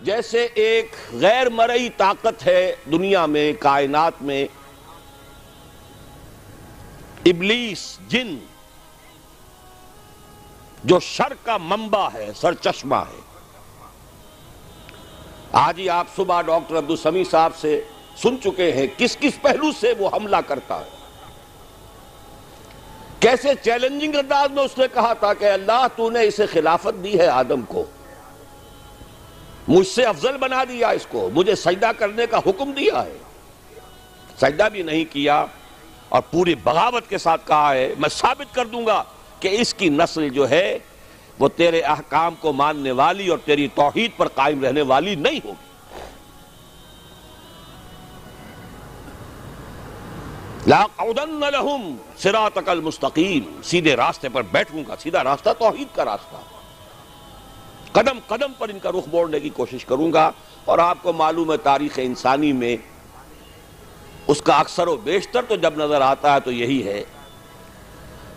جیسے ایک غیر مرئی طاقت ہے دنیا میں، کائنات میں، ابلیس، جن، جو شر کا منبع ہے، سرچشمہ ہے۔ آج ہی آپ صبح ڈاکٹر عبدالسمیع صاحب سے سن چکے ہیں کس کس پہلو سے وہ حملہ کرتا ہے، کیسے چیلنجنگ انداز میں اس نے کہا تھا کہ اللہ تو نے اسے خلافت دی ہے آدم کو، مجھ سے افضل بنا دیا اس کو، مجھے سجدہ کرنے کا حکم دیا ہے، سجدہ بھی نہیں کیا، اور پوری بغاوت کے ساتھ کہا ہے میں ثابت کر دوں گا کہ اس کی نسل جو ہے وہ تیرے احکام کو ماننے والی اور تیری توحید پر قائم رہنے والی نہیں ہوگی۔ لَأَقْعُدَنَّ لَهُمْ صِرَاطَكَ الْمُسْتَقِيمَ، سیدھے راستے پر بیٹھوں گا، سیدھا راستہ توحید کا راستہ، قدم قدم پر ان کا رخ موڑنے کی کوشش کروں گا۔ اور آپ کو معلوم ہے تاریخ انسانی میں اس کا اکثر و بیشتر تو جب نظر آتا ہے تو یہی ہے۔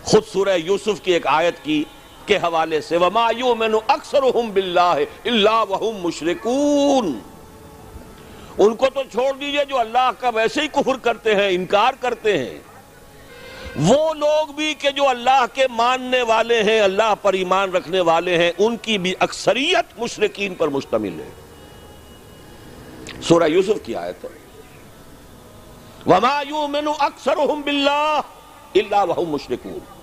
خود سورہ یوسف کی ایک آیت کے حوالے سے وَمَا يُؤْمِنُ أَكْثَرُهُمْ بِاللَّهِ إِلَّا وَهُمْ مُشْرِكُونَ، ان کو تو چھوڑ دیجئے جو اللہ کا ویسے ہی کفر کرتے ہیں، انکار کرتے ہیں، وہ لوگ بھی کہ جو اللہ کے ماننے والے ہیں، اللہ پر ایمان رکھنے والے ہیں، ان کی بھی اکثریت مشرکین پر مشتمل ہے۔ سورہ یوسف کی آیت ہے وَمَا يُؤْمِنُ أَكْثَرُهُمْ بِاللَّهِ إِلَّا وَهُمْ مُشْرِكُونَ۔